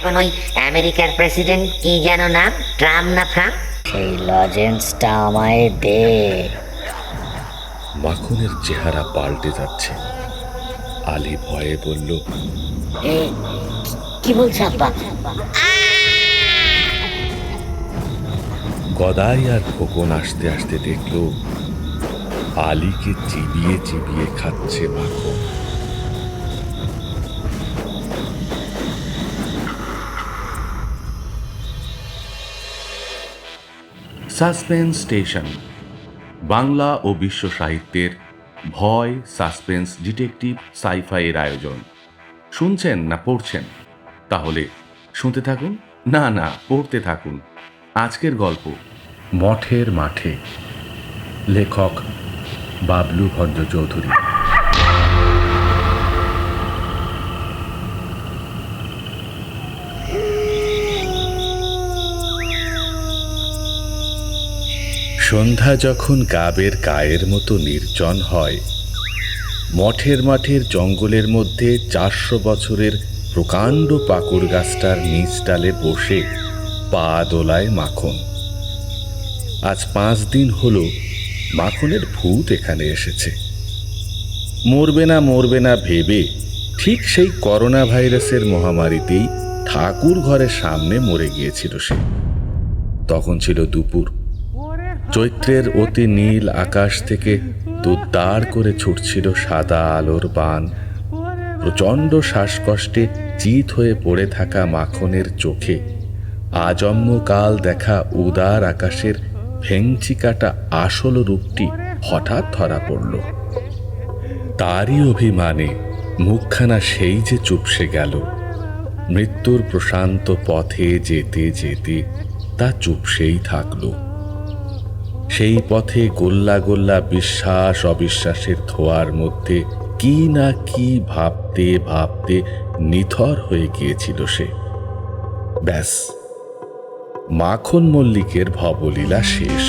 এখন ওই আমেরিকার প্রেসিডেন্ট কি যেন নাম, ট্রাম্প না ফ্রাম্প, সেই লজেন্সটা আমায় দে। মাখনের চেহারা পাল্টে যাচ্ছে। আলী ভয়ে বলল, কি বলছো আব্বা? গদাই আর খোকন আসতে আসতে দেখল আলীকে চিবিয়ে চিবিয়ে খাচ্ছে মাখন। সাসপেন্স স্টেশন বাংলা ও বিশ্ব সাহিত্যের ভয়, সাসপেন্স, ডিটেকটিভ, সাইফাইয়ের আয়োজন। শুনছেন না পড়ছেন? তাহলে শুনতে থাকুন, না পড়তে থাকুন। আজকের গল্প মঠের মাঠে, লেখক বাবলু ভঞ্জ চৌধুরী। সন্ধ্যা যখন গাবের গায়ের মতো নির্জন হয়, মঠের মাঠের জঙ্গলের মধ্যে 400 বছরের প্রকাণ্ড পাকুড় গাছটার নিচ ডালে বসে পা দোলায় মাখন। আজ 5 দিন হলো মাখনের ভূত এখানে এসেছে। মরবে না ভেবে ঠিক সেই করোনা ভাইরাসের মহামারীতেই ঠাকুর ঘরের সামনে মরে গিয়েছিল সে। তখন ছিল দুপুর। চৈত্রের অতি নীল আকাশ থেকে দুদ্দার করে ছুটছিল সাদা আলোর বান। প্রচণ্ড শ্বাসকষ্টে চিত হয়ে পড়ে থাকা মাখনের চোখে আজন্মকাল দেখা উদার আকাশের ভেংচি কাটা আসল রূপটি হঠাৎ ধরা পড়ল। তারই অভিমানে মুখখানা সেই যে চুপসে গেল। মৃত্যুর প্রশান্ত পথে যেতে যেতে তা চুপসেই থাকল। সেই পথে গোল্লা গোল্লা বিশ্বাস অবিশ্বাসের ধোয়ার মধ্যে কি না কি ভাবতে ভাবতে নিথর হয়ে গিয়েছিল সে। ব্যাস, মাখন মল্লিকের ভবলীলা শেষ।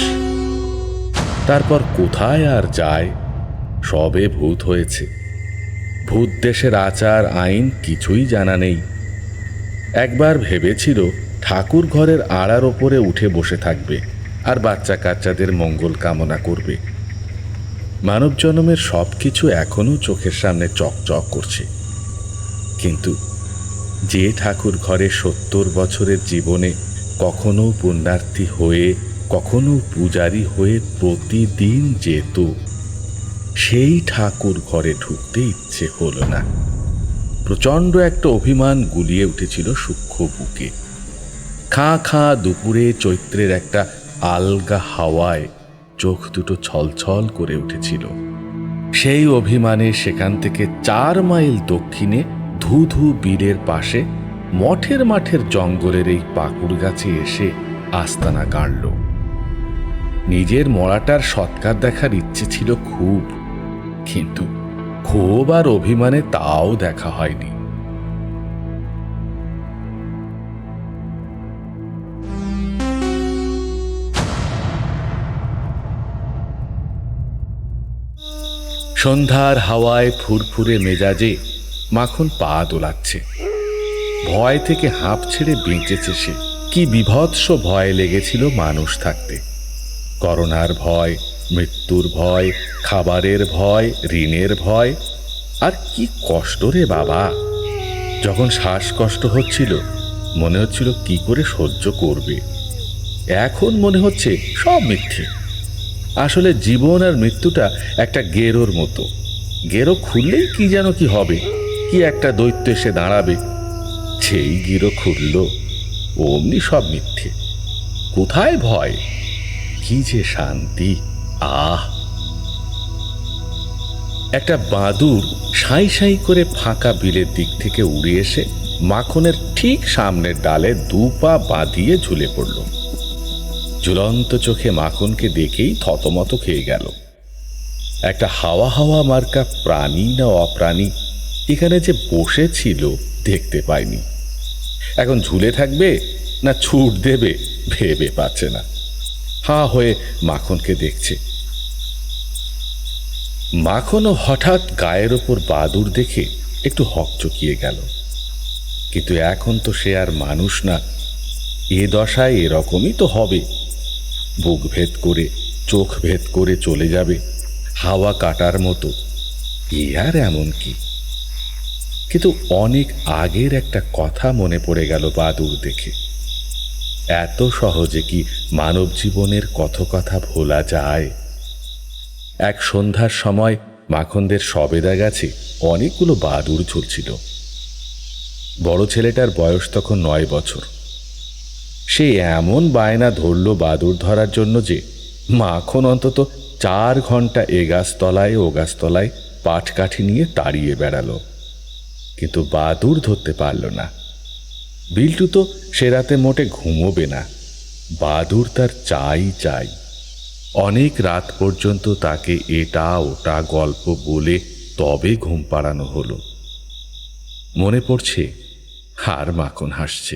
তারপর কোথায় আর যায়? সবে ভূত হয়েছে। ভূত দেশের আচার আইন কিছুই জানা নেই। একবার ভেবেছিল ঠাকুর ঘরের আড়ার ওপরে উঠে বসে থাকবে আর বাচ্চা কাচ্চাদের মঙ্গল কামনা করবে। মানব জন্মের সব কিছু এখনো চোখের সামনে চকচক করছে। কিন্তু যে ঠাকুর ঘরে 70 বছরের জীবনে কখনো পুণ্যার্থী হয়ে কখনো পূজারী হয়ে প্রতিদিন যেত, সেই ঠাকুর ঘরে ঢুকতে ইচ্ছে হলো না। প্রচণ্ড একটা অভিমান গুলিয়ে উঠেছিল সূক্ষ্ম বুকে। খাঁ খাঁ দুপুরে চৈত্রের একটা আলগা হাওয়ায় চোখ দুটো ছলছল করে উঠেছিল। সেই অভিমানে সেখান থেকে 4 মাইল দক্ষিণে ধুধু বীরের পাশে মঠের মাঠের জঙ্গলের এই পাকুড় গাছে এসে আস্তানা গাড়ল। নিজের মরাটার সৎকার দেখার ইচ্ছে ছিল খুব, কিন্তু ক্ষোভ আর অভিমানে তাও দেখা হয়নি। সন্ধ্যার হাওয়ায় ফুরফুরে মেজাজে মাখন পা দোলাচ্ছে। ভয় থেকে হাঁপ ছেড়ে বেঁচেছে সে। কি বিভৎস ভয় লেগেছিল মানুষ থাকতে। করোনার ভয়, মৃত্যুর ভয়, খাবারের ভয়, ঋণের ভয়। আর কি কষ্ট রে বাবা! যখন শ্বাসকষ্ট হচ্ছিল মনে হচ্ছিল কি করে সহ্য করবে। এখন মনে হচ্ছে সব মিথ্যে। আসলে জীবন আর মৃত্যুটা একটা গেরোর মতো। গেরো খুললেই কি যেন কি হবে, কি একটা দৈত্য এসে দাঁড়াবে। সেই গেরো খুলল, অমনি সব মিথ্যে। কোথায় ভয়? কি যে শান্তি! আহ! একটা বাদুর সাঁই সাঁই করে ফাঁকা বিলের দিক থেকে উড়ে এসে মাখনের ঠিক সামনের ডালে 2 পা বাঁধিয়ে ঝুলে পড়ল। ঝুলন্ত চোখে মাখনকে দেখেই থতমত খেয়ে গেল। একটা হাওয়া হাওয়া মার্কা প্রাণী না অপ্রাণী এখানে যে বসেছিল দেখতে পায়নি। এখন ঝুলে থাকবে না ছুট দেবে ভেবে পাচ্ছে না। হাঁ হয়ে মাখনকে দেখছে। মাখনও হঠাৎ গায়ের ওপর বাদুর দেখে একটু হকচকিয়ে গেল। কিন্তু এখন তো সে আর মানুষ না। এ দশায় এরকমই তো হবে, বুক ভেদ করে চোখ ভেদ করে চলে যাবে হাওয়া কাটার মতো। এ আর এমন কি? কিন্তু অনেক আগের একটা কথা মনে পড়ে গেল বাদুড় দেখে। এত সহজে কি মানব জীবনের কত কথা ভোলা যায়? এক সন্ধ্যার সময় মাখনদের সবেদা গাছে অনেকগুলো বাদুড় ঝুলছিল। বড় ছেলেটার বয়স তখন 9 বছর। সে এমন বায়না ধরল বাদুড় ধরার জন্য যে মাখন অন্তত 4 ঘন্টা এ গাছতলায় ও গাছতলায় পাটকাঠি নিয়ে তাড়িয়ে বেড়ালো, কিন্তু বাদুড় ধরতে পারল না। বিল্টু তো সে রাতে মোটে ঘুমোবে না, বাদুড় তার চাই চাই। অনেক রাত পর্যন্ত তাকে এটা ওটা গল্প বলে তবে ঘুম পাড়ানো হলো। মনে পড়ছে, আর মাখন হাসছে।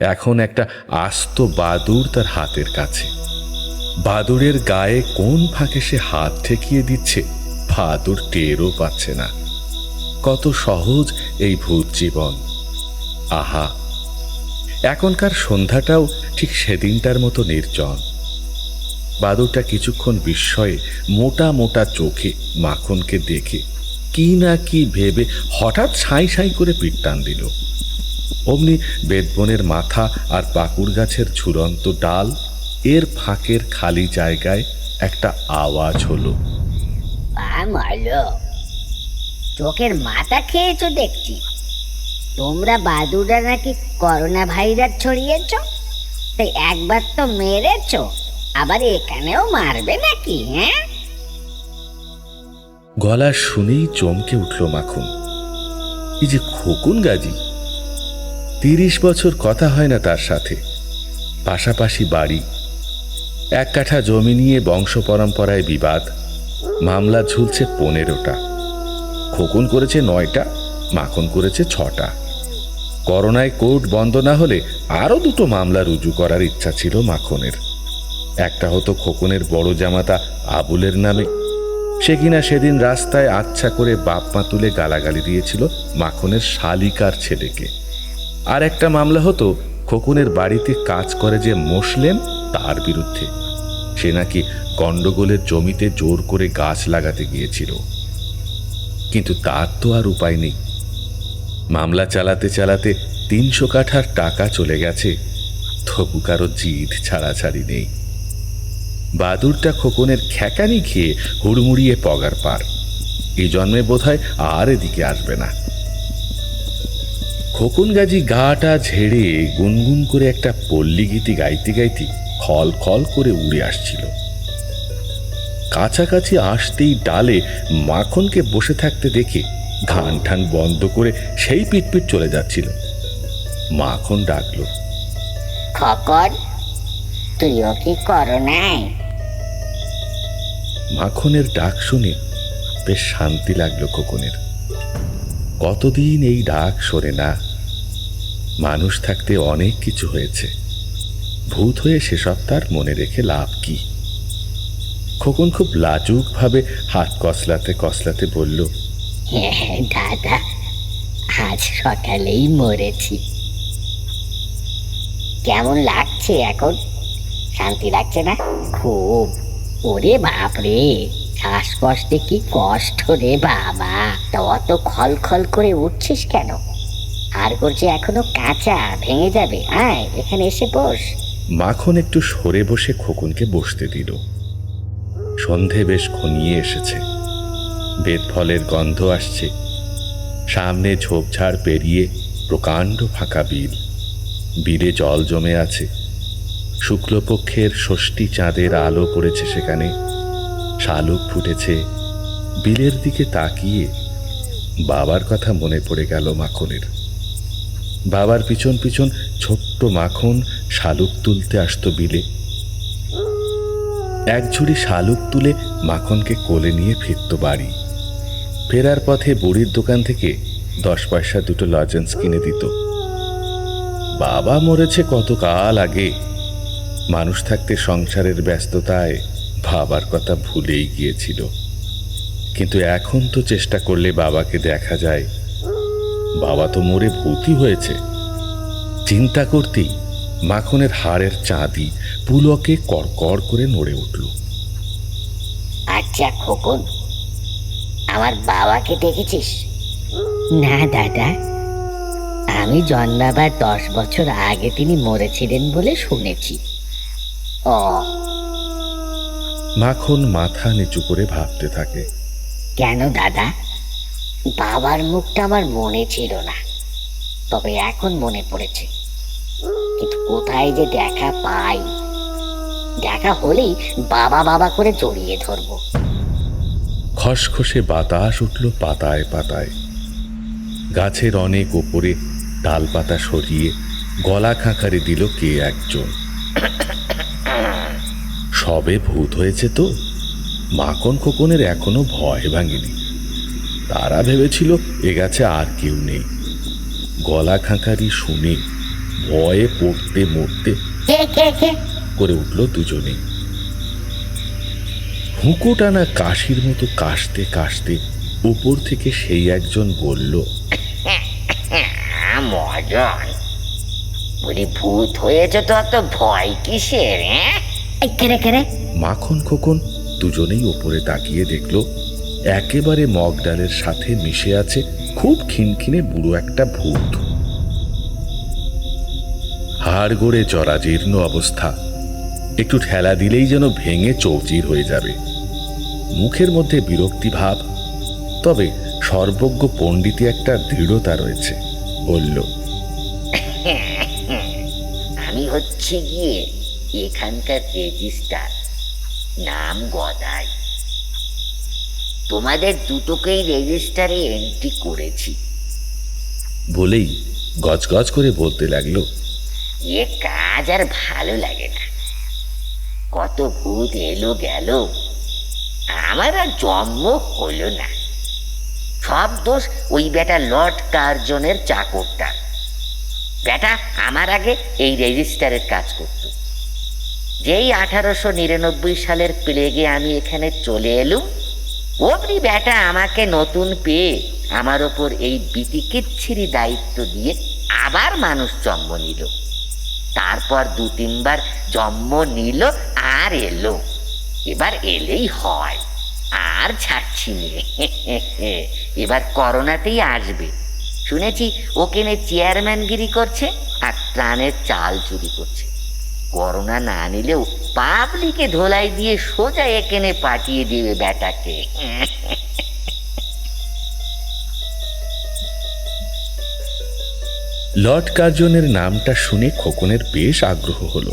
এখন একটা আস্ত বাদুড় তার হাতের কাছে। বাদুড়ের গায়ে কোন ফাঁকে সে হাত ঠেকিয়ে দিচ্ছে বাদুড় টেরও পাচ্ছে না। কত সহজ এই ভূত জীবন! আহা, এখনকার সন্ধ্যাটাও ঠিক সেদিনটার মতো নির্জন। বাদুড়টা কিছুক্ষণ বিস্ময়ে মোটা মোটা চোখে মাখনকে দেখে কি না কি ভেবে হঠাৎ সাঁই সাঁই করে পিঠ টান দিল। অমনি বেদবনের মাথা আর পাকুড় গাছের ঝুলন্ত ডাল এর ফাঁকের খালি জায়গায় একটা আওয়াজ হলো। চোখের মাথা খেয়েছো দেখছি। তোমরা বাদুড়া নাকি করোনা ভাইরাস ছড়িয়েছ, তাই একবার তো মেরেছ, আবার এখানেও মারবে নাকি? হ্যাঁ, গলা শুনেই চমকে উঠল মাখন। এই যে খোকন গাজী, 30 বছর কথা হয় না তার সাথে। পাশাপাশি বাড়ি, 1 কাঠা জমি নিয়ে বংশ পরম্পরায় বিবাদ, মামলা ঝুলছে 15টা। খোকন করেছে 9টা, মাখন করেছে 6টা। করোনায় কোর্ট বন্ধ না হলে আরো 2টো মামলা রুজু করার ইচ্ছা ছিল মাখনের। একটা হতো খোকনের বড় জামাতা আবুলের নামে, সে কিনা সেদিন রাস্তায় আচ্ছা করে বাপ মা তুলে গালাগালি দিয়েছিল মাখনের শালিকার ছেলেকে। আর একটা মামলা হতো খোকনের বাড়িতে কাজ করে যে মোসলেম, তার বিরুদ্ধে। সে নাকি গন্ডগোলের জমিতে জোর করে গাছ লাগাতে গিয়েছিল। কিন্তু তার তো আর উপায় নেই। মামলা চালাতে চালাতে 300 কাঠার টাকা চলে গেছে, তবু কারো জিদ ছাড়াছাড়ি নেই। বাদুড়টা খোকনের খ্যাকানি খেয়ে হুড়মুড়িয়ে পগার পার। এই জন্মে বোধহয় আর এদিকে আসবে না। খোকন গাজী গাটা ঝেড়ে গুনগুন করে একটা পল্লী গীতি গাইতে গাইতে খল খল করে উড়ে আসছিল। কাছাকাছি আসতেই ডালে মাখনকে বসে থাকতে দেখে ঘান ঠান বন্ধ করে সেই পিটপিট চলে যাচ্ছিল। মাখন ডাকল, খকর, তুইও কি করোনায়? মাখনের ডাক শুনে বেশ শান্তি লাগলো খোকনের। কতদিন এই ডাক সরে না। মানুষ থাকতে অনেক কিছু হয়েছে, ভূত হয়ে সেসব তার মনে রেখে লাভ কি? খোকন খুব লাজুক ভাবে হাত কসলাতে কসলাতে বলল, দাদা, আজ সকালেই মরেছি। কেমন লাগছে এখন? শান্তি লাগছে না? খুব। ওরে বাপরে, শ্বাসকষ্টে কি কষ্ট রে বাবা! তা অত খল খল করে উঠছিস কেন? আর করছে এখনো কাঁচা, ভেঙে যাবে। আয়, এখানে এসে বস। মাখন একটু সরে বসে খোকনকে বসতে দিল। সন্ধে বেশ ঘনিয়ে এসেছে, বেতফলের গন্ধ আসছে। সামনে ঝোপঝাড় পেরিয়ে প্রকাণ্ড ফাঁকা বিল, বিলে জল জমে আছে। শুক্লপক্ষের ষষ্ঠী চাঁদের আলো পড়েছে সেখানে, শালুক ফুটেছে। বিলের দিকে তাকিয়ে বাবার কথা মনে পড়ে গেল মাখনের। বাবার পিছন পিছন ছোট্ট মাখন শালুক তুলতে আসতো বিলে। এক ঝুড়ি শালুক তুলে মাখনকে কোলে নিয়ে ফিরত বাড়ি। ফেরার পথে বুড়ির দোকান থেকে 10 পয়সা 2টো লজেন্স কিনে দিত। বাবা মরেছে কতকাল আগে। মানুষ থাকতে সংসারের ব্যস্ততায় বাবার কথা ভুলেই গিয়েছিল। কিন্তু এখন তো চেষ্টা করলে বাবাকে দেখা যায়। বাবা তো মরে ভূতই হয়েছে। চিন্তা করতেই মাখনের হাড়ের চাঁদি পুলকে কড়কড় করে নড়ে উঠল। আচ্ছা খোকন, আমার বাবাকে দেখেছিস? না দাদা, আমি জন্মাবার 10 বছর আগে তিনি মরেছিলেন বলে শুনেছি। ও, মাখন মাথা নিচু করে ভাবতে থাকে। কেন দাদা? বাবার মুখটা আমার মনে ছিল না, তবে এখন মনে পড়েছে। কিন্তু কোথায় যে দেখা পাই? দেখা হলেই বাবা বাবা করে জড়িয়ে ধরবো। খসখসে বাতাস উঠল পাতায় পাতায়। গাছের অনেক ওপরে ডালপাতা সরিয়ে গলা খাঁকারি দিল কে একজন। সবে ভূত হয়েছে তো মাখন খোকনের এখনো ভয় ভাঙেনি। তারা ভেবেছিল এ গাছে আর কেউ নেই। গলা খাঁকারি শুনে ভয়ে পড়তে মরতে কে কে কে? করে উঠল দুজনেই। হুঁকো টানা কাশির মতো কাশতে কাশতে উপর থেকে সেই একজন বলল, মজন, বলি ভূত হয়েছে তো অত ভয় কিসের? কেরে কেরে? মাখন খোকন দুজনেই ওপরে তাকিয়ে দেখল একেবারে মগ ডালের সাথে মিশে আছে খুব খিনখিনে বুড়ো একটা ভূত। হাড় গড়ে জরাজীর্ণ অবস্থা, একটু ঠেলা দিলেই যেন ভেঙে চৌচির হয়ে যাবে। মুখের মধ্যে বিরক্তি ভাব, তবে সর্বজ্ঞ পণ্ডিতে একটা দৃঢ়তা রয়েছে। বলল, আমি হচ্ছে গিয়ে এখানকার রেজিস্ট্রার, নাম গদাই। তোমাদের দুটোকেই রেজিস্টারে এন্ট্রি করেছি। বলেই গজগজ করে বলতে লাগলো, এ কাজ আর ভালো লাগে না। কত ভূত এলো গেল, আমার আর জন্ম হলো না। সব দোষ ওই বেটা লর্ড কার্জনের চাকরটা। বেটা আমার আগে এই রেজিস্টারের কাজ করত। যেই 1899 সালের প্লেগে আমি এখানে চলে এলুম, অমনি বেটা আমাকে নতুন পেয়ে আমার ওপর এই বিতিকিচ্ছিরি দায়িত্ব দিয়ে আবার মানুষ জন্ম নিল। তারপর 2-3 বার জন্ম নিল আর এলো। এবার এলেই হয়, আর ছাড়ছি নে। এবার করোনাতেই আসবে। শুনেছি ওখানে চেয়ারম্যানগিরি করছে আর ত্রাণের চাল চুরি করছে। করোনা না নিলেও পাবলিকে ধোলাই দিয়ে সোজা এখানে পাঠিয়ে দিবে বেটাকে। লর্ড কার্জনের নামটা শুনে খোকনের বেশ আগ্রহ হলো।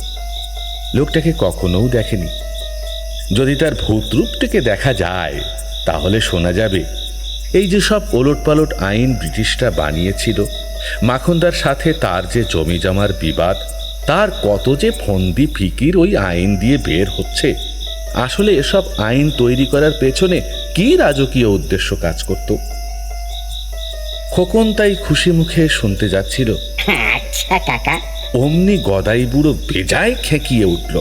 লোকটাকে কখনো দেখেনি। যদি তার ভূত রূপটাকে দেখা যায় তাহলে শোনা যাবে এই যে সব ওলটপালট আইন ব্রিটিশরা বানিয়েছিল, মাখনদার সাথে তার যে জমি জমার বিবাদ, তার কত যে ফন্দি ফিকির ওই আইন দিয়ে বের হচ্ছে। আসলে এসব আইন তৈরি করার পেছনে কি রাজকীয় উদ্দেশ্য কাজ করত। খোকন তাই খুশি মুখে শুনতে যাচ্ছিল। আচ্ছা কাকা। অমনি গদাই বুড়ো বেজায় খেকিয়ে উঠল।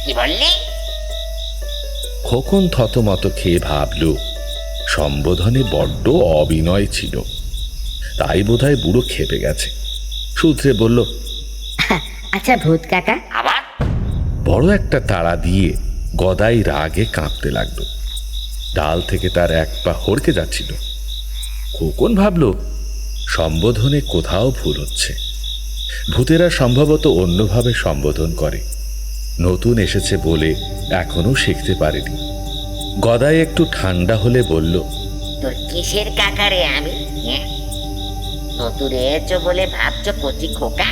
কি বললি? খোকন থতমত খেয়ে ভাবল সম্বোধনে বড্ড অবিনয় ছিল, তাই বোধহয় বুড়ো খেপে গেছে। সূত্রে বলল, আচ্ছা ভূত কাকা আবার? বড় একটা তাড়া দিয়ে গদাই রাগে কাঁপতে লাগলো। ডাল থেকে তার এক পা হড়কে যাচ্ছিল। খোকন ভাবল সম্বোধনে কোথাও ভুল হচ্ছে। ভূতেরা সম্ভবত অন্যভাবে সম্বোধন করে, নতুন এসেছে বলে এখনো শিখতে পারেনি। গদাই একটু ঠান্ডা হলে বলল, তোর কিসের কাকারে আমি? নতুন এসেছো বলে ভাবছো কচি খোকা?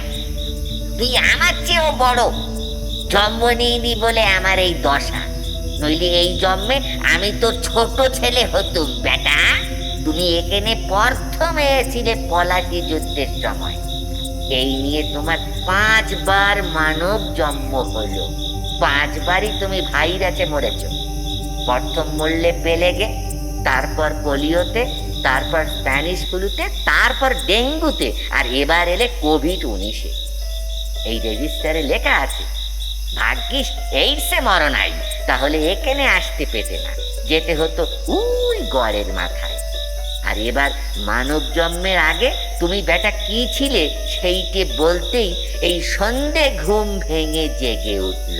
তুই আমার চেয়েও বড়। জন্ম নিইনি বলে আমার এই দশা, নইলে এই জন্মে আমি তোর ছোট ছেলে হতুম বেটা। তুমি এখানে প্রথম এসেছিলে পলাশি যুদ্ধের সময়। এই নিয়ে তোমার 5 বার মানব জন্ম হলো। 5 বারই তুমি ভাইরাসে মরেছ। প্রথম মরলে প্লেগে, তারপর পোলিওতে, তারপর স্প্যানিশ ফ্লুতে, তারপর ডেঙ্গুতে, আর এবার এলে কোভিড-19। এই রেজিস্টারে লেখা আছে। ভাগ্যিস এইডসে মরো নাই, তাহলে এখানে আসতে পেতে না, যেতে হতো ওই গড়ের মাথায়। আর এবার মানব জন্মের আগে তুমি বেটা কি ছিলে সেইটে বলতেই এই সন্ধে ঘুম ভেঙে জেগে উঠল।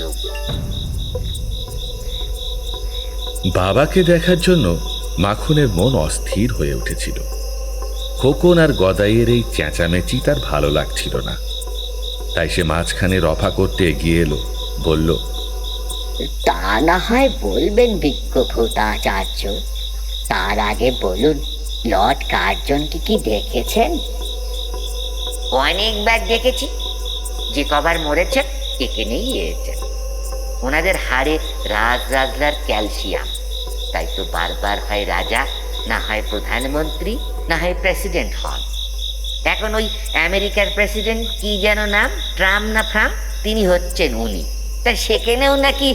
বাবাকে দেখার জন্য মাখনের মন অস্থির হয়ে উঠেছিল। খোকন আর গদাইয়ের এই চেঁচামেচি তার ভালো লাগছিল না, তাই সে মাঝখানে রফা করতে এগিয়ে এলো, বলল, তা না হয় বলবেন বিজ্ঞভূতাচার্য, তার আগে বলুন লর্ড কার্জনকে কি দেখেছেন? অনেকবার দেখেছি, যে কবার মরেছেন এখানেই এসেছেন। ওনাদের হাড়ে রাজরাজলার ক্যালসিয়াম, তাই তো বারবার হয় রাজা, না হয় প্রধানমন্ত্রী, না হয় প্রেসিডেন্ট হন। এখন ওই আমেরিকার প্রেসিডেন্ট কি যেন নাম, ট্রাম্প না ফ্রাম, তিনি হচ্ছেন উনি। তা সেখানেও নাকি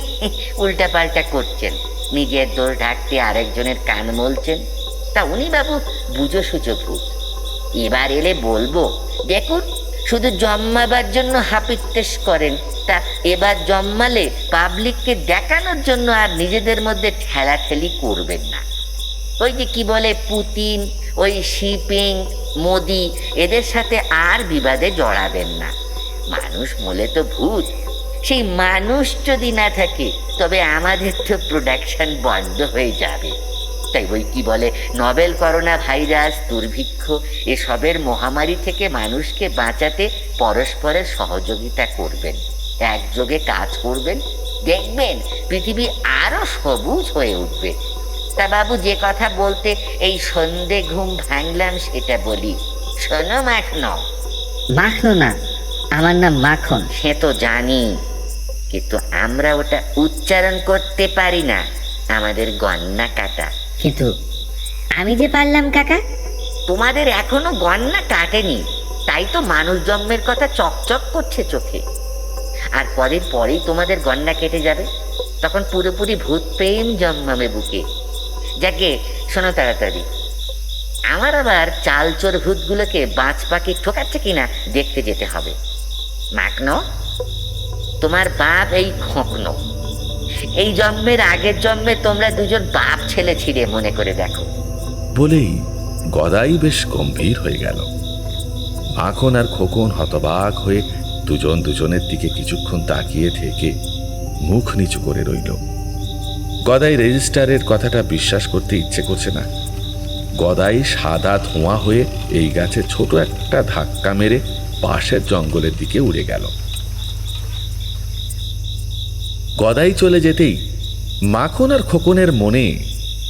উল্টাপাল্টা করছেন, নিজের দোষ ঢাকতে আরেকজনের কান মলছেন। তা উনি বাবু বুঝো সুঝো ভূত, এবার এলে বলবো, দেখুন শুধু জন্মাবার জন্য হাপিত্যেস করেন, তা এবার জন্মালে পাবলিককে দেখানোর জন্য আর নিজেদের মধ্যে ঠেলাঠেলি করবেন না। ওই যে কি বলে পুতিন, ওই শিপিং, মোদি, এদের সাথে আর বিবাদে জড়াবেন না। মানুষ মলে তো ভূত, সেই মানুষ যদি না থাকে তবে আমাদের তো প্রোডাকশন বন্ধ হয়ে যাবে। তাই ওই কি বলে নভেল করোনা ভাইরাস, দুর্ভিক্ষ, এসবের মহামারী থেকে মানুষকে বাঁচাতে পরস্পরের সহযোগিতা করবেন, একযোগে কাজ করবেন, দেখবেন পৃথিবী আরো সবুজ হয়ে উঠবে। তা বাবু, যে কথা বলতে এই সন্ধে ঘুম ভাঙলাম সেটা বলি, শোনো মাখনো। মাখনো না, আমার নাম মাখন। সে তো জানি, কিন্তু আমরা ওটা উচ্চারণ করতে পারি না, আমাদের গন্না কাটা। কিন্তু আমি যে পারলাম কাকা। তোমাদের এখনো গন্না কাটেনি, তাই তো মানুষ জন্মের কথা চকচক করছে চোখে। আর কদিন পরেই তোমাদের গন্না কেটে যাবে, তখন পুরোপুরি ভূত প্রেম জন্মাবে বুকে। যাকে শোনো তাড়াতাড়ি, আমার আবার চালচোর ভূতগুলোকে বাজ পাখি ঠোকাচ্ছে কিনা দেখতে যেতে হবে। মাখনো, তোমার বাপ এই খোকনো, এই জন্মের আগের জন্মে তোমরা দুজন বাপ ছেলে ছিলে, মনে করে দেখো। বলেই গদাই বেশ গম্ভীর হয়ে গেল। মাখন আর খোকন হতবাক হয়ে দুজন দুজনের দিকে কিছুক্ষণ তাকিয়ে থেকে মুখ নিচু করে রইল। গদাই রেজিস্টারের কথাটা বিশ্বাস করতে ইচ্ছে করছে না। গদাই সাদা ধোঁয়া হয়ে এই গাছে ছোট একটা ধাক্কা মেরে পাশের জঙ্গলের দিকে উড়ে গেল। গদাই চলে যেতেই মাখন আর খোকনের মনে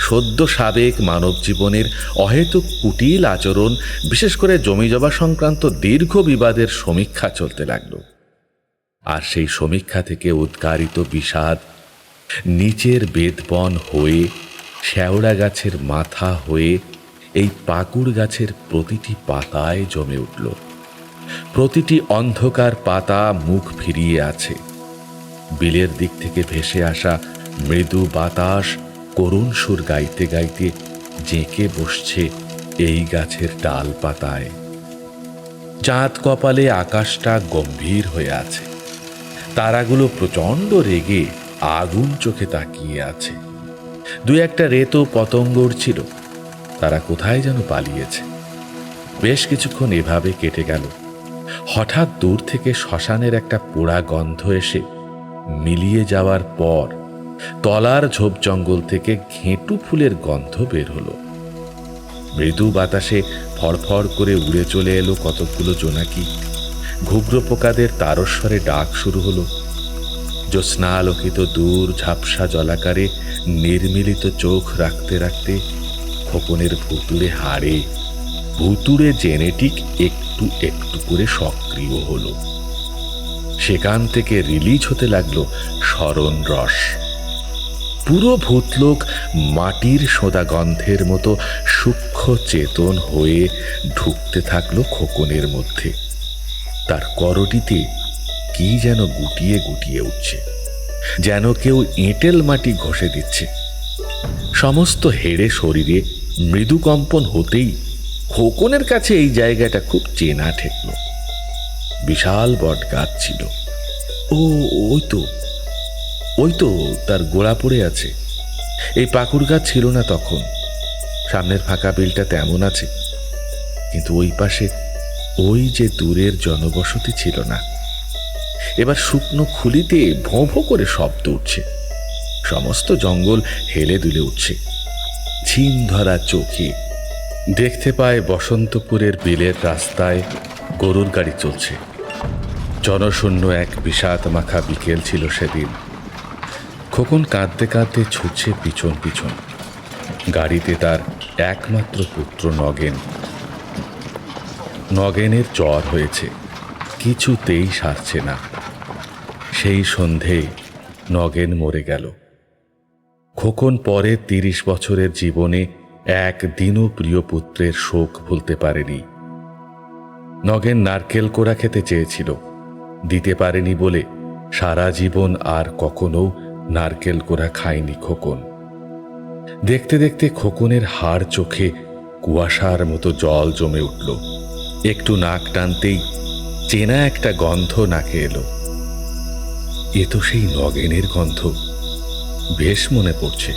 সদ্য সাবেক মানব জীবনের অহেতুক কুটিল আচরণ, বিশেষ করে জমি জমা সংক্রান্ত দীর্ঘ বিবাদের সমীক্ষা চলতে লাগল। আর সেই সমীক্ষা থেকে উদ্গারিত বিষাদ নিচের বেদবন হয়ে, শেওড়া গাছের মাথা হয়ে এই পাকুড় গাছের প্রতিটি পাতায় জমে উঠল। প্রতিটি অন্ধকার পাতা মুখ ফিরিয়ে আছে। বিলের দিক থেকে ভেসে আসা মৃদু বাতাস করুণ সুর গাইতে গাইতে জেঁকে বসছে এই গাছের ডাল পাতায়। চাঁদ কপালে আকাশটা গম্ভীর হয়ে আছে। তারাগুলো প্রচণ্ড রেগে আগুন চোখে তাকিয়ে আছে। দু একটা রেতো পতঙ্গ ছিল, তারা কোথায় যেন পালিয়েছে। বেশ কিছুক্ষণ এভাবে কেটে গেল। হঠাৎ দূর থেকে শ্মশানের একটা পোড়া গন্ধ এসে মিলিয়ে যাওয়ার পর তলার ঝোপ জঙ্গল থেকে ঘেঁটু ফুলের গন্ধ বের হলো। মৃদু বাতাসে ফড়ফড় করে উড়ে চলে এলো কতকগুলো জোনাকি। ঘুঘ্র পোকাদের তারস্বরে ডাক শুরু হলো। জ্যোৎস্নালোকিত দূর ঝাপসা জলাকারে নির্মিলিত চোখ রাখতে রাখতে খোকনের ভুতুড়ে হাড়ে ভুতুড়ে জেনেটিক একটু একটু করে সক্রিয় হলো। সেখান থেকে রিলিজ হতে লাগলো স্মরণ রস। পুরো ভূতলোক মাটির সোঁদা গন্ধের মতো সূক্ষ্ম চেতন হয়ে ঢুকতে থাকলো খোকনের মধ্যে। তার করটিতে কি যেন গুটিয়ে গুটিয়ে উঠছে, যেন কেউ এঁটেল মাটি ঘষে দিচ্ছে। সমস্ত হেড়ে শরীরে মৃদু কম্পন হতেই খোকনের কাছে এই জায়গাটা খুব চেনা ঠেকল। বিশাল বট গাছ ছিল। ওই তো তার গোড়া পড়ে আছে। এই পাকুড় গাছ ছিল না তখন। সামনের ফাঁকা বিলটা তেমন আছে, কিন্তু ওই পাশে ওই যে দূরের জনবসতি ছিল না। এবার শুকনো খুলিতে ভোঁ ভোঁ করে শব্দ উঠছে, সমস্ত জঙ্গল হেলে দুলে উঠছে। ঝিম ধরা চোখে দেখতে পায় বসন্তপুরের বিলের রাস্তায় গরুর গাড়ি চলছে। জনশূন্য এক বিষাদ মাখা বিকেল ছিল সেদিন। খোকন কাঁদতে কাঁদতে ছুটছে পিছন পিছন। গাড়িতে তার একমাত্র পুত্র নগেন। নগেনের জ্বর হয়েছে, কিছুতেই সারছে না। সেই সন্ধে নগেন মরে গেল। খোকন পরের 30 বছরের জীবনে একদিনও প্রিয় পুত্রের শোক ভুলতে পারেনি। নগেন নারকেল কোড়া খেতে চেয়েছিল, দিতে পারেনি বলে সারা জীবন আর কখনো নারকেল কোড়া খায়নি খোকন। দেখতে দেখতে খোকনের হাড় চোখে কুয়াশার মতো জল জমে উঠল। একটু নাক টানতেই চেনা একটা গন্ধ নাকে এলো। এ তো সেই নগেনের গন্ধ, বেশ মনে পড়ছে।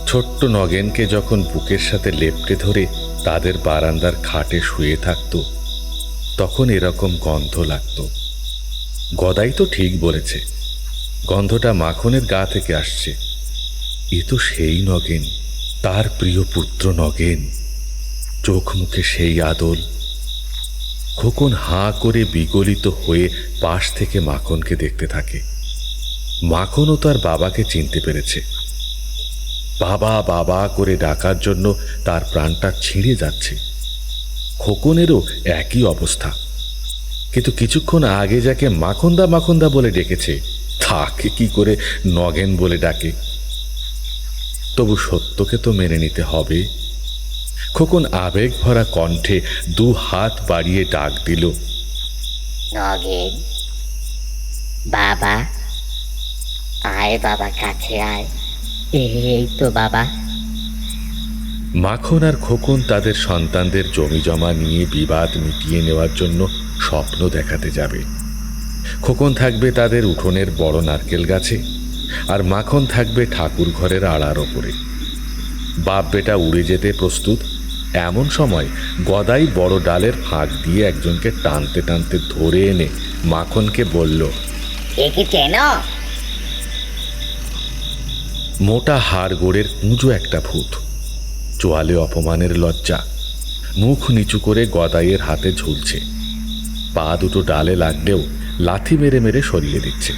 ছোট্ট নগেনকে যখন বুকের সাথে লেপ্টে ধরে তাদের বারান্দার খাটে শুয়ে থাকত, তখন এরকম গন্ধ লাগত। গদাই তো ঠিক বলেছে, গন্ধটা মাখনের গা থেকে আসছে। এ তো সেই নগেন, তার প্রিয় পুত্র নগেন, চোখ মুখে সেই আদল। খোকন হাঁ করে বিগলিত হয়ে পাশ থেকে মাখনকে দেখতে থাকে। মাখনও তার বাবাকে চিনতে পেরেছে। বাবা বাবা করে ডাকার জন্য তার প্রাণটা ছিঁড়ে যাচ্ছে। খোকনেরও একই অবস্থা, কিন্তু কিছুক্ষণ আগে যাকে মাখনদা মাখনদা বলে ডেকেছে, তাকে কি করে নগেন বলে ডাকে? তবু সত্যকে তো মেনে নিতে হবে। খোকন আবেগ ভরা কণ্ঠে 2 হাত বাড়িয়ে ডাক দিল, নগেন, বাবা আয়, বাবা কাছে আয়। এই তো বাবা। মাখন আর খোকন তাদের সন্তানদের জমি জমা নিয়ে বিবাদ মিটিয়ে নেওয়ার জন্য স্বপ্ন দেখাতে যাবে। খোকন থাকবে তাদের উঠোনের বড় নারকেল গাছে, আর মাখন থাকবে ঠাকুর ঘরের আড়ার ওপরে। বাপ বেটা উড়ে যেতে প্রস্তুত এমন সময় গদাই বড় ডালের ফাঁক দিয়ে একজনকে টানতে টানতে ধরে এনে মাখনকে বলল, এ কি চেন? মোটা হাড় গোড়ের কুঁজো একটা ভূত, চোয়ালে অপমানের লজ্জা, মুখ নিচু করে গদাইয়ের হাতে ঝুলছে। পা দুটো ডালে লাগলেও লাথি মেরে মেরে সরিয়ে দিচ্ছে।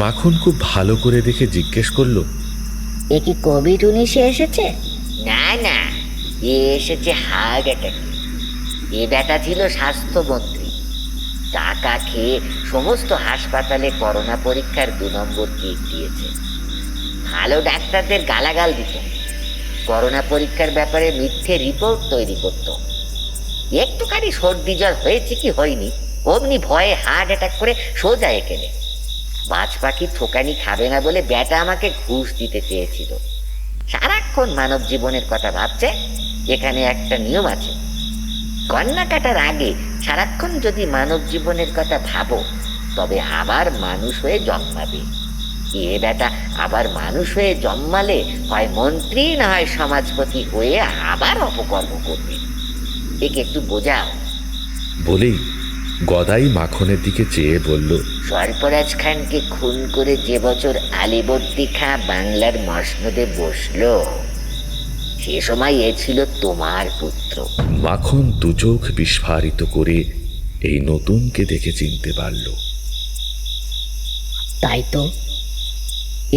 মাখন খুব ভালো করে দেখে জিজ্ঞেস করল, এ কি কোভিড-19 এসেছে? না না, এ এসেছে হার্ট অ্যাটাকে। এ বেটা ছিল স্বাস্থ্যমন্ত্রী, টাকা খেয়ে সমস্ত হাসপাতালে করোনা পরীক্ষার 2 নম্বর কিট দিয়েছে। ভালো ডাক্তারদের গালাগাল দিত, করোনা পরীক্ষার ব্যাপারে মিথ্যে রিপোর্ট তৈরি করত। একটুখানি সর্দি জ্বর হয়েছে কি হয়নি, অমনি ভয়ে হার্ট অ্যাটাক করে সোজা এখানে। বাজ পাখি থোকানি খাবে না বলে বেটা আমাকে ঘুষ দিতে চেয়েছিল। সারাক্ষণ মানব জীবনের কথা ভাবছে। এখানে একটা নিয়ম আছে, কন্যা কাটার আগে সারাক্ষণ যদি মানব জীবনের কথা ভাবো, তবে আবার মানুষ হয়ে জন্মাবে। এ বেটা আবার মানুষ হয়ে জন্মালে হয় মন্ত্রী না হয় সমাজপতি হয়ে আবার অপকর্ম করবে। একে একটু বোঝাও। বলেই গদাই মাখনের দিকে চেয়ে বলল, সর্পরাজ খানকে খুন করে যে বছর আলীবর্দী খাঁ বাংলার মসনদে বসলো, সে সময় এ ছিল তোমার পুত্র। মাখন 2 চোখ বিস্ফারিত করে এই নতুনকে দেখে চিনতে পারল। তাই তো,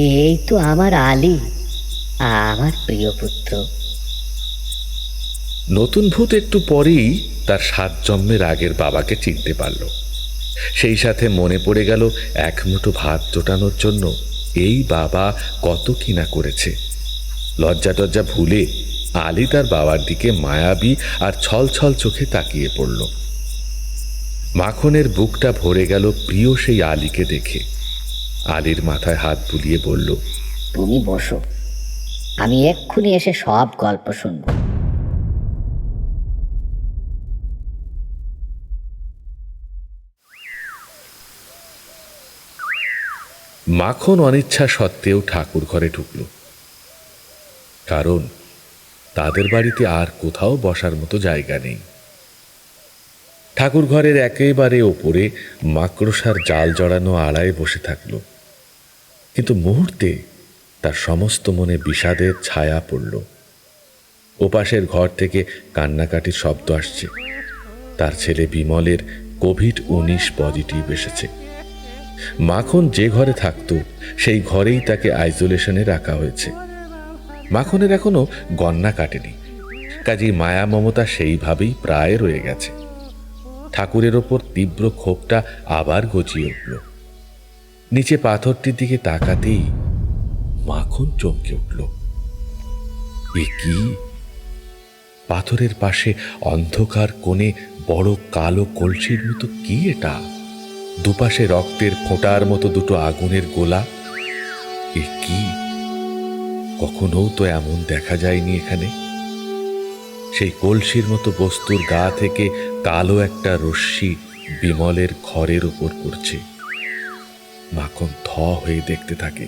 এই তো আমার আলী, আমার প্রিয় পুত্র। নতুন ভূত একটু পরেই তার 7 জন্মের আগের বাবাকে চিনতে পারল। সেই সাথে মনে পড়ে গেল এক মুঠো ভাত জোটানোর জন্য এই বাবা কত কিনা করেছে। লজ্জা টজ্জা ভুলে আলী তার বাবার দিকে মায়াবী আর ছল ছল চোখে তাকিয়ে পড়ল। মাখনের বুকটা ভরে গেল প্রিয় সেই আলীকে দেখে। আলীর মাথায় হাত বুলিয়ে বলল, তুমি বসো, আমি এক্ষুনি এসে সব গল্প শুনবো। মাখন অনিচ্ছা সত্ত্বেও ঠাকুর ঘরে ঢুকল। কারণ তাদের বাড়িতে আর কোথাও বসার মতো জায়গা নেই। ঠাকুর ঘরের একেবারে ওপরে মাকড়সার জাল জড়ানো আড়ায় বসে থাকল, কিন্তু মুহূর্তে তার সমস্ত মনে বিষাদের ছায়া পড়ল। ওপাশের ঘর থেকে কান্নাকাটির শব্দ আসছে। তার ছেলে বিমলের কোভিড-19 পজিটিভ এসেছে। মাখন যে ঘরে থাকত সেই ঘরেই তাকে আইসোলেশনে রাখা হয়েছে। মাখনের এখনো গন্না কাটেনি, কাজেই মায়া মমতা সেইভাবেই প্রায় রয়ে গেছে। ঠাকুরের ওপর তীব্র ক্ষোভটা আবার গজিয়ে উঠল। নিচে পাথরটির দিকে তাকাতেই মাখন চমকে উঠল। এ কি? পাথরের পাশে অন্ধকার কোণে বড় কালো কলসির মতো কি এটা? দুপাশে রক্তের ফোঁটার মতো দুটো আগুনের গোলা। এ কি? কখনো তো এমন দেখা যায়নি এখানে। সেই কলসির মতো বস্তুর গা থেকে কালো একটা রশ্মি বিমলের ঘরের উপর পড়ছে। মাখন থ হয়ে দেখতে থাকে।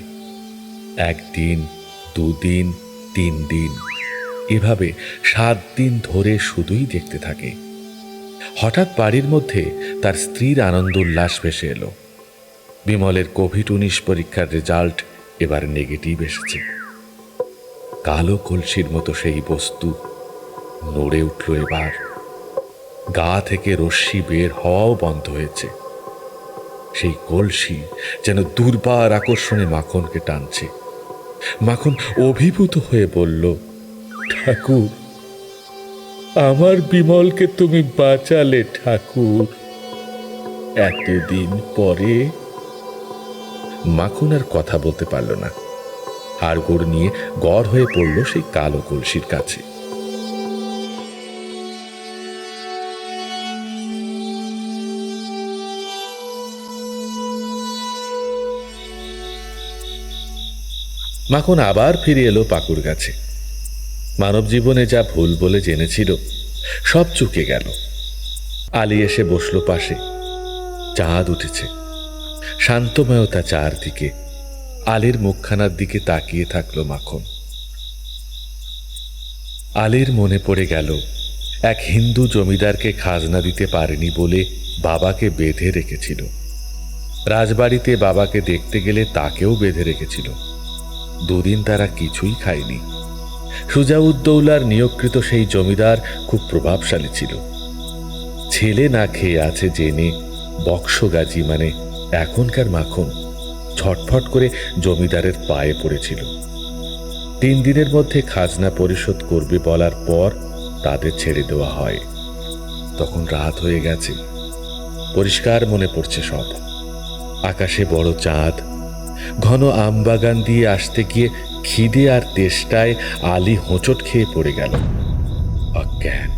1 দিন, 2 দিন, 3 দিন, এভাবে 7 দিন ধরে শুধুই দেখতে থাকে। হঠাৎ বাড়ির মধ্যে তার স্ত্রীর আনন্দ উল্লাস ভেসে এলো। বিমলের কোভিড-19 পরীক্ষার রেজাল্ট এবার নেগেটিভ এসেছে। কালো কলসির মতো সেই বস্তু নড়ে উঠল। এবার গা থেকে রশ্মি বের হওয়াও বন্ধ হয়েছে। সেই কলসি যেন দুর্বার আকর্ষণে মাখনকে টানছে। মাখন অভিভূত হয়ে বলল, ঠাকুর, আমার বিমলকে তুমি বাঁচালে ঠাকুর, এতদিন পরে। মাখন আর কথা বলতে পারল না। হাড়গোড় নিয়ে গড় হয়ে পড়ল সেই কালো কলসির কাছে। মাখন আবার ফিরে এলো পাকুর কাছে। মানব জীবনে যা ভুল বলে জেনেছিল সব চুকে গেল। আলী এসে বসলো পাশে। চাঁদ উঠেছে, শান্তময়তা চারদিকে। আলীর মুখখানার দিকে তাকিয়ে থাকলো মাখন। আলীর মনে পড়ে গেল এক হিন্দু জমিদারকে খাজনা দিতে পারেনি বলে বাবাকে বেঁধে রেখেছিল। রাজবাড়িতে বাবাকে দেখতে গেলে তাকেও বেঁধে রেখেছিল। 2 দিন তারা কিছুই খায়নি। সুজাউদ্দৌলার নিয়োগকৃত সেই জমিদার খুব প্রভাবশালী ছিল। ছেলে না খেয়ে আছে জেনে বক্সগাজী মানে এখনকার মাখন ছটফট করে জমিদারের পায়ে পড়েছিল। 3 দিনের মধ্যে খাজনা পরিশোধ করবে বলার পর তাদের ছেড়ে দেওয়া হয়। তখন রাত হয়ে গেছে। পরিষ্কার মনে পড়ছে সব। আকাশে বড় চাঁদ। ঘন আমবাগান দিয়ে আসতে গিয়ে খিদে আর তেষ্টায় আলী হোঁচট খেয়ে পড়ে গেল, অজ্ঞান।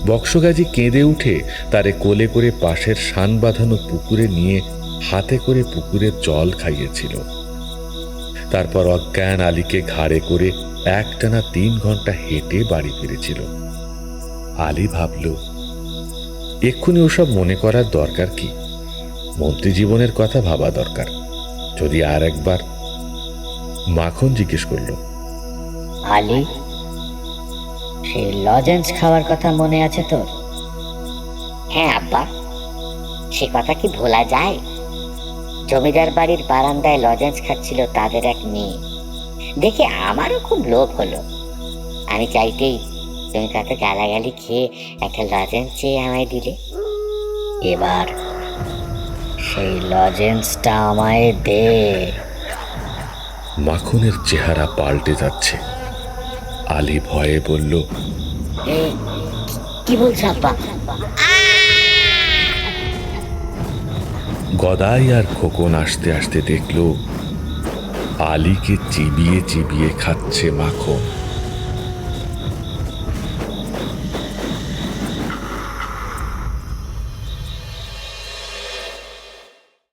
বক্সগাজী কেঁদে উঠে তারে কোলে করে পাশের শান বাঁধানো পুকুরে নিয়ে হাতে করে পুকুরের জল খাইয়েছিল। তারপর অজ্ঞান আলীকে ঘাড়ে করে একটানা 3 ঘন্টা হেঁটে বাড়ি ফিরেছিল। আলী ভাবল, এক্ষুনি ওসব মনে করার দরকার কি? মন্ত্রী জীবনের কথা ভাবা দরকার। যদি আর একবার। মাখন জিজ্ঞেস করল, আলী, সেই লজেন্স খাওয়ার কথা মনে আছে তোর? হ্যাঁ আব্বা, সে কথা কি ভোলা যায়? জমিদার বাড়ির বারান্দায় লজেন্স খাচ্ছিল তাদের এক মেয়ে, দেখে আমারও খুব লোভ হলো। আমি চাইতেই তুমি কত গালাগালি খেয়ে একটা লজেন্স চেয়ে আমায় দিলে। এবার সেই লজেন্সটা আমায় দে। মাখনের চেহারা পাল্টে যাচ্ছে। আলী ভয়ে বলল, কি বলছ আব্বা? গদাই আর খোকন আসতে আসতে দেখল আলীকে চিবিয়ে চিবিয়ে খাচ্ছে মাখন।